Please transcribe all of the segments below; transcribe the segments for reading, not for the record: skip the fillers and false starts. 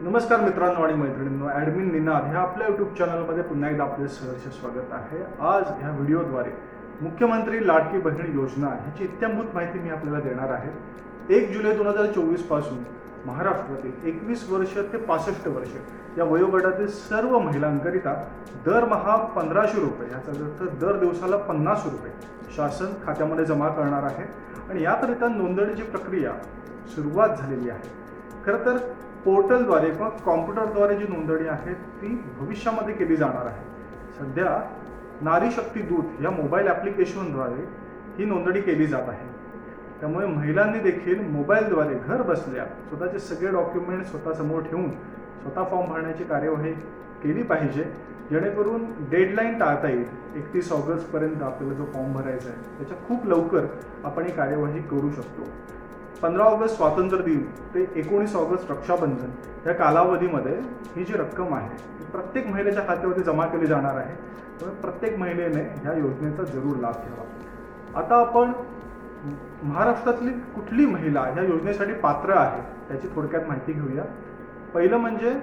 नमस्कार मित्रांनो आणि मैत्रिणींनो, ॲडमिन निनाद ह्या आपल्या यूट्यूब चॅनलमध्ये पुन्हा एकदा आपले सहर्ष स्वागत आहे. आज ह्या व्हिडिओद्वारे मुख्यमंत्री लाडकी बहीण योजना ह्याची इत्थंभूत माहिती मी आपल्याला देणार आहे. 1 जुलै 2024 पासून महाराष्ट्रातील 21 वर्ष ते 65 वर्ष या वयोगटातील सर्व महिलांकरिता दरमहा 1500 रुपये, याचा अर्थ दर दिवसाला 50 रुपये शासन खात्यामध्ये जमा करणार आहे. आणि याकरिता नोंदणीची प्रक्रिया सुरुवात झालेली आहे. खरं तर पोर्टलद्वारे किंवा कॉम्प्युटरद्वारे जी नोंदणी आहे ती भविष्यामध्ये केली जाणार आहे. सध्या नारी शक्ती दूत या मोबाईल ॲप्लिकेशनद्वारे ही नोंदणी केली जात आहे. त्यामुळे महिलांनी देखील मोबाईलद्वारे घर बसल्या स्वतःचे सगळे डॉक्युमेंट स्वतःसमोर ठेवून स्वतः फॉर्म भरण्याची कार्यवाही केली पाहिजे, जेणेकरून डेडलाईन टाळता येईल. 31 ऑगस्टपर्यंत आपल्याला जो फॉर्म भरायचा आहे त्याच्या खूप लवकर आपण ही कार्यवाही करू शकतो. 15 ऑगस्ट स्वातंत्र्य दिन ते 19 ऑगस्ट रक्षाबंधन या कालावधीमध्ये ही जी रक्कम आहे ती प्रत्येक महिलेच्या खात्यावरती जमा केली जाणार आहे. त्यामुळे प्रत्येक महिलेने ह्या योजनेचा जरूर लाभ घ्यावा. आता आपण महाराष्ट्रातली कुठली महिला ह्या योजनेसाठी पात्र आहे त्याची थोडक्यात माहिती घेऊया. पहिलं म्हणजे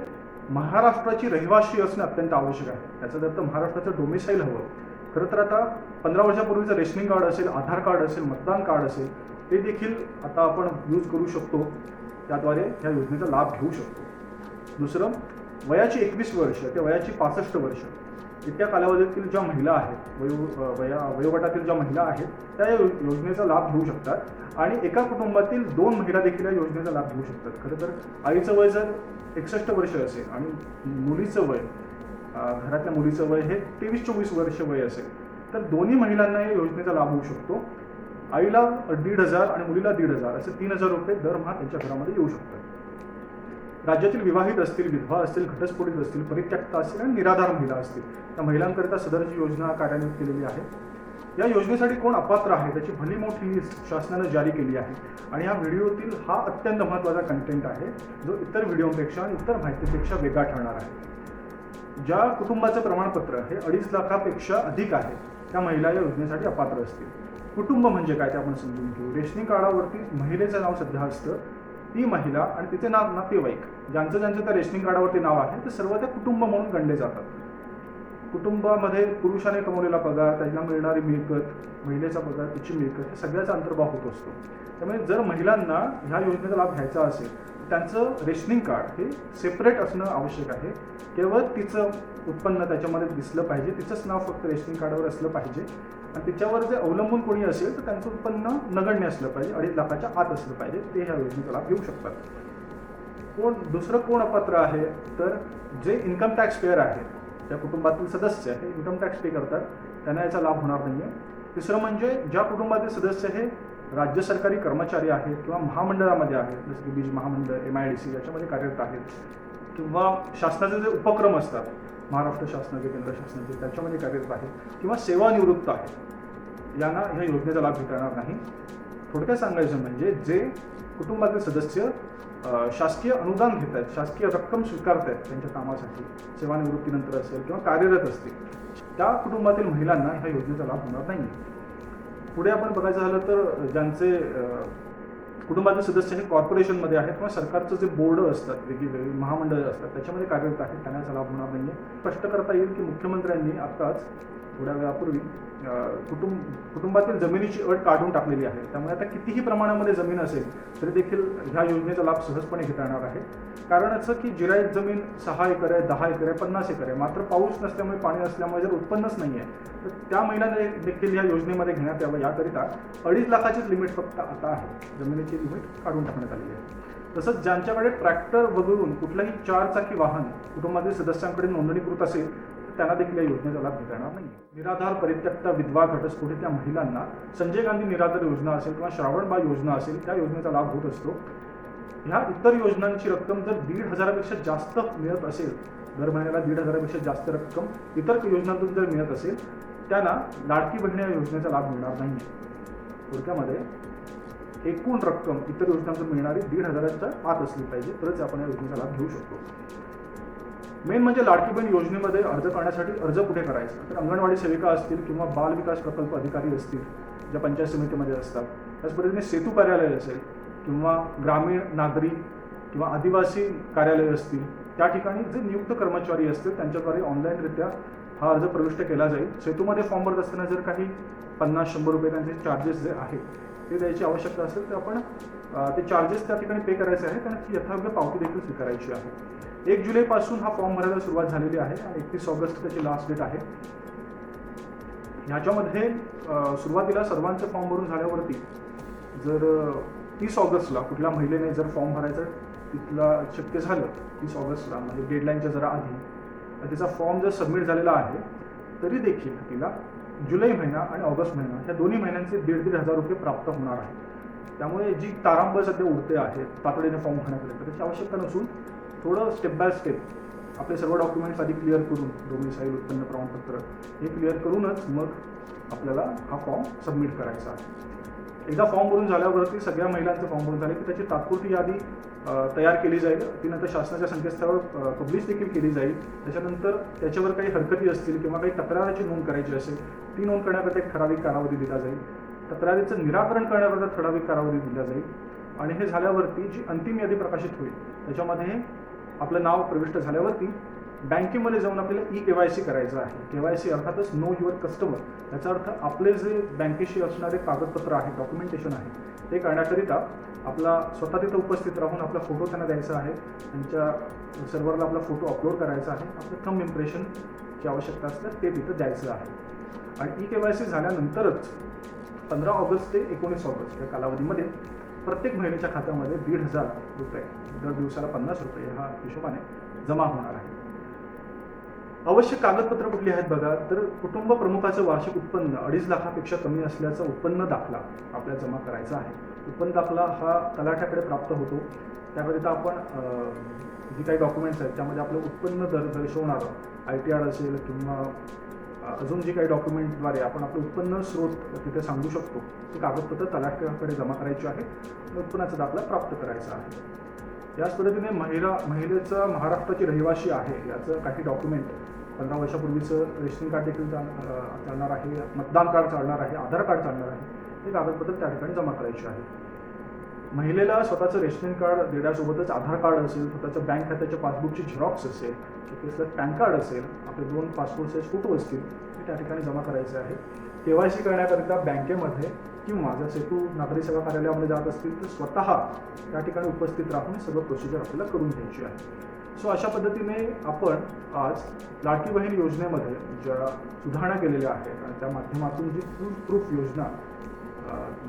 महाराष्ट्राची रहिवाशी असणे अत्यंत आवश्यक आहे. याचा अर्थ महाराष्ट्राचं डोमिसाईल हवं. खरं तर आता 15 वर्षापूर्वीचं रेशनिंग कार्ड असेल, आधार कार्ड असेल, मतदान कार्ड असेल, ते देखील आता आपण यूज करू शकतो. त्याद्वारे ह्या योजनेचा लाभ घेऊ शकतो. दुसरं, वयाची 21 वर्ष ते वयाची 65 वर्ष इतक्या कालावधीतील ज्या महिला आहेत, वयोगटातील ज्या महिला आहेत त्या या योजनेचा लाभ घेऊ शकतात. आणि एका कुटुंबातील 2 महिला देखील या योजनेचा लाभ घेऊ शकतात. खरं तर आईचं वय जर 61 वर्ष असेल आणि मुलीचं वय, घरातल्या मुलीचं वय हे 23-24 वर्ष वय असेल, तर दोन्ही महिलांना या योजनेचा लाभ होऊ शकतो. आईला 1,500 आणि मुलीला 1,500 असे 3,000 रुपये दरमहा त्यांच्या घरामध्ये येऊ शकतात. राज्यातील विवाहित असतील, विधवा असतील, घटस्फोटित असतील, परित्यक्ता असतील आणि निराधार महिला असतील, त्या महिलांकरिता सदरची योजना कार्यान्वित केलेली आहे. या योजनेसाठी कोण अपात्र आहे त्याची भली मोठी लिस्ट शासनानं जारी केली आहे. आणि या व्हिडिओतील हा अत्यंत महत्त्वाचा कंटेंट आहे, जो इतर व्हिडिओपेक्षा आणि इतर माहितीपेक्षा वेगळा ठरणार आहे. ज्या कुटुंबाचं प्रमाणपत्र हे 2.5 लाखापेक्षा अधिक आहे त्या महिला या योजनेसाठी अपात्र असतील. कुटुंब म्हणजे काय ते आपण समजून घेऊ. रेशनिंग कार्डावरती महिलेचं नाव सध्या असतं. ती महिला आणि तिचे नातेवाईक ज्यांचं त्या रेशनिंग कार्डावरती नाव आहे ते सर्व त्या कुटुंब म्हणून गणले जातात. कुटुंबामध्ये पुरुषाने कमवलेला पगार, त्याला मिळणारी मिळकत, महिलेचा पगार, तिची मिळकत, हे सगळ्याचा अंतर्भाव होत असतो. त्यामुळे जर महिलांना ह्या योजनेचा लाभ घ्यायचा असेल त्यांचं रेशनिंग कार्ड हे सेपरेट असणं आवश्यक आहे. केवळ तिचं उत्पन्न त्याच्यामध्ये दिसलं पाहिजे, तिचंच नाव फक्त रेशनिंग कार्डावर असलं पाहिजे. आणि त्याच्यावर जे अवलंबून कोणी असेल तर त्यांचं उत्पन्न नगण्य असलं पाहिजे, 2.5 लाखाच्या आत असलं पाहिजे. ते ह्या योजनेचा लाभ घेऊ शकतात. दुसरं कोण अपात्र आहे तर जे इन्कम टॅक्स पेअर आहे, त्या कुटुंबातील सदस्य हे इन्कम टॅक्स पे करतात, त्यांना याचा लाभ होणार नाही आहे. तिसरं म्हणजे ज्या कुटुंबातील सदस्य हे राज्य सरकारी कर्मचारी आहेत किंवा महामंडळामध्ये आहेत, जसं की बीज महामंडळ, MIDC याच्यामध्ये कार्यरत आहेत, किंवा शासनाचे जे उपक्रम असतात, महाराष्ट्र शासनाचे, केंद्र शासनाचे, त्याच्यामध्ये कार्यरत आहेत, किंवा सेवानिवृत्त आहेत, यांना ह्या योजनेचा लाभ घेता येणार नाही. थोडक्यात सांगायचं म्हणजे जे कुटुंबातील सदस्य शासकीय अनुदान घेत आहेत, शासकीय रक्कम स्वीकारत आहेत त्यांच्या कामासाठी, सेवानिवृत्तीनंतर असेल किंवा कार्यरत असतील, त्या कुटुंबातील महिलांना ह्या योजनेचा लाभ होणार नाही. पुढे आपण बघायचं झालं तर ज्यांचे कुटुंबातील सदस्य हे कॉर्पोरेशनमध्ये आहेत किंवा सरकारचं जे बोर्ड असतात, वेगवेगळी महामंडळ असतात, त्याच्यामध्ये कार्यरत आहेत, त्यांना याचा लाभ होणार नाही आहे. स्पष्ट करता येईल की मुख्यमंत्र्यांनी आत्ताच थोड्या वेळापूर्वी कुटुंबातील जमिनीची अट काढून टाकलेली आहे. त्यामुळे आता कितीही प्रमाणामध्ये जमीन असेल तरी देखील ह्या योजनेचा लाभ सहजपणे घेता येणार आहे. कारण असं की जिरायत जमीन 6 एकर आहे, 10 एकर आहे, 50 एकर आहे, मात्र पाऊस नसल्यामुळे, पाणी नसल्यामुळे जर उत्पन्नच नाही आहे तर त्या महिलांना देखील या योजनेमध्ये घेण्यात यावं. याकरिता 2.5 लाखाचीच लिमिट फक्त आता आहे, जमिनीची लिमिट काढून टाकण्यात आलेली आहे. तसंच ज्यांच्याकडे ट्रॅक्टर वगळून कुठलंही 4 चाकी वाहन कुटुंबातील सदस्यांकडे नोंदणीकृत असेल त्यांना देखील या योजनेचा लाभ घेता येणार नाही. निराधार, परित्यक्ता, विधवा, घटस्फोटित या महिलांना संजय गांधी निराधार योजना असेल किंवा श्रावणबाळ योजना असेल त्या योजनेचा लाभ होत असतो. ह्या इतर योजनांची रक्कम जर 1,500पेक्षा जास्त मिळत असेल, दर महिन्याला 1,500पेक्षा जास्त रक्कम इतर योजनांतून जर मिळत असेल त्यांना लाडकी बहीण या योजनेचा लाभ मिळणार नाही. थोडक्यामध्ये एकूण रक्कम इतर योजनांतून मिळणारी 1,500च्या आत असली पाहिजे, तरच आपण या योजनेचा लाभ घेऊ शकतो. मेन म्हणजे लाडकी बहीण योजनेमध्ये अर्ज करण्यासाठी अर्ज कुठे करायचा तर अंगणवाडी सेविका असतील किंवा बाल विकास प्रकल्प अधिकारी असतील ज्या पंचायत समितीमध्ये असतात, त्याच पद्धतीने सेतू कार्यालय असेल किंवा ग्रामीण नागरी किंवा आदिवासी कार्यालय असतील त्या ठिकाणी जे नियुक्त कर्मचारी असतील त्यांच्याद्वारे ऑनलाईनरित्या हा अर्ज प्रविष्ट केला जाईल. सेतूमध्ये फॉर्म भरत असताना जर काही 50-100 रुपये त्यांचे चार्जेस जे आहेत ते द्यायची आवश्यकता असेल तर आपण ते चार्जेस त्या ठिकाणी पे करायचे आहेत आणि ती यथायोग्य पावती देखील स्वीकारायची आहे. 1 जुलैपासून हा फॉर्म भरायला सुरुवात झालेली आहे आणि 31 ऑगस्ट त्याची लास्ट डेट आहे. ह्याच्यामध्ये सुरुवातीला सर्वांचे फॉर्म भरून झाल्यावरती जर 30 ऑगस्टला कुठल्या महिलेने जर फॉर्म भरायचा तिथला शक्य झालं 30 ऑगस्टला म्हणजे डेडलाईनच्या जरा आधी तिचा फॉर्म जर सबमिट झालेला आहे तरी देखील तिला जुलै महिना आणि ऑगस्ट महिना ह्या दोन्ही महिन्यांचे 1,500 रुपये प्राप्त होणार आहे. त्यामुळे जी तारांबळ सध्या उडते आहे तातडीने फॉर्म भरण्यापर्यंत त्याची आवश्यकता नसून थोडं स्टेप बाय स्टेप आपले सर्व डॉक्युमेंट्स आधी क्लिअर करून डोमिसाईल उत्पन्न प्रमाणपत्र हे क्लिअर करूनच मग आपल्याला हा फॉर्म सबमिट करायचा आहे. एकदा फॉर्म भरून झाल्यावरती सगळ्या महिलांचे फॉर्म भरून झाले की त्याची तात्पुरती यादी तयार केली जाईल. ती नंतर शासनाच्या संकेतस्थळावर पब्लिश देखील केली जाईल. त्याच्यानंतर त्याच्यावर काही हरकती असतील किंवा काही तक्राराची नोंद करायची असेल ती नोंद करण्याकरता एक ठराविक कालावधी दिला जाईल. तक्रारीचं निराकरण करण्याकरता ठराविक कालावधी दिला जाईल आणि हे झाल्यावरती जी अंतिम यादी प्रकाशित होईल त्याच्यामध्ये आपलं नाव प्रविष्ट झाल्यावरती बँकेमध्ये जाऊन आपल्याला KYC करायचं आहे. KYC अर्थातच नो युअर कस्टमर याचा अर्थ आपले जे बँकेशी असणारे कागदपत्र आहे डॉक्युमेंटेशन आहे ते करण्याकरिता आपला स्वतः तिथं उपस्थित राहून आपला फोटो त्यांना द्यायचा आहे. त्यांच्या सर्व्हरला आपला फोटो अपलोड करायचा आहे. आपलं थंब इम्प्रेशनची आवश्यकता असते ते तिथं द्यायचं आहे. आणि KYC झाल्यानंतरच 15 ऑगस्ट ते 19 ऑगस्ट या कालावधीमध्ये प्रत्येक महिलेच्या खात्यामध्ये 1,500 रुपये दर दिवसाला 50 रुपये ह्या हिशोबाने जमा होणार आहे. आवश्यक कागदपत्र कुठली आहेत बघा तर कुटुंब प्रमुखाचं वार्षिक उत्पन्न 2.5 लाखापेक्षा कमी असल्याचा उत्पन्न दाखला आपल्याला जमा करायचा आहे. उत्पन्न दाखला हा तलाठ्याकडे प्राप्त होतो. त्याकरिता आपण जी काही डॉक्युमेंट्स आहेत त्यामध्ये आपलं उत्पन्न दर्शवणारं ITR असेल किंवा अजून जी काही डॉक्युमेंटद्वारे आपण आपलं उत्पन्न स्रोत तिथे सांगू शकतो ते कागदपत्र तलाठ्याकडे जमा करायची आहे. उत्पन्नाचा दाखला प्राप्त करायचा आहे. याच पद्धतीने महिलेचा महाराष्ट्राची रहिवासी आहे याचं काही डॉक्युमेंट 15 वर्षापूर्वीचं रेशन कार्ड देखील चालणार आहे, मतदान कार्ड चालणार आहे, आधार कार्ड चालणार आहे. हे कागदपत्र त्या ठिकाणी जमा करायचे आहे. महिलेला स्वतःचं रेशन कार्ड देण्यासोबतच आधार कार्ड असेल, स्वतःच्या बँक खात्याच्या पासबुकची झेरॉक्स असेल, पॅन कार्ड असेल, आपले 2 पासपोर्ट साईज फोटो असतील ते त्या ठिकाणी जमा करायचे आहे. KYC करण्याकरिता बँकेमध्ये किंवा जर सेतू नागरी सेवा कार्यालयामध्ये जात असतील तर स्वतः त्या ठिकाणी उपस्थित राहून सगळं प्रोसिजर आपल्याला करून घ्यायची आहे. सो अशा पद्धतीने आपण आज लाडकी बहीण योजनेमध्ये ज्या सुधारणा केलेल्या आहेत आणि त्या माध्यमातून जी प्रूफ योजना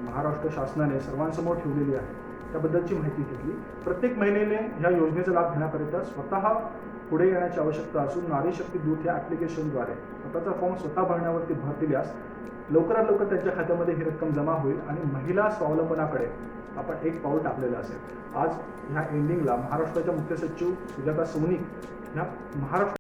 महाराष्ट्र शासनाने सर्वांसमोर ठेवलेली आहे त्याबद्दलची माहिती घेतली. प्रत्येक महिलेने ह्या योजनेचा लाभ घेण्याकरिता स्वतः पुढे येण्याची आवश्यकता असून नारी शक्ती दूत या ॲप्लिकेशनद्वारे स्वतःचा फॉर्म स्वतः भरण्यावरती भर दिल्यास लवकरात लवकर त्यांच्या खात्यामध्ये ही रक्कम जमा होईल आणि महिला स्वावलंबनाकडे आपण एक पाऊल टाकलेलं असेल. आज ह्या एंडिंगला महाराष्ट्राच्या मुख्य सचिव सुजाता सौनिक ह्या महाराष्ट्र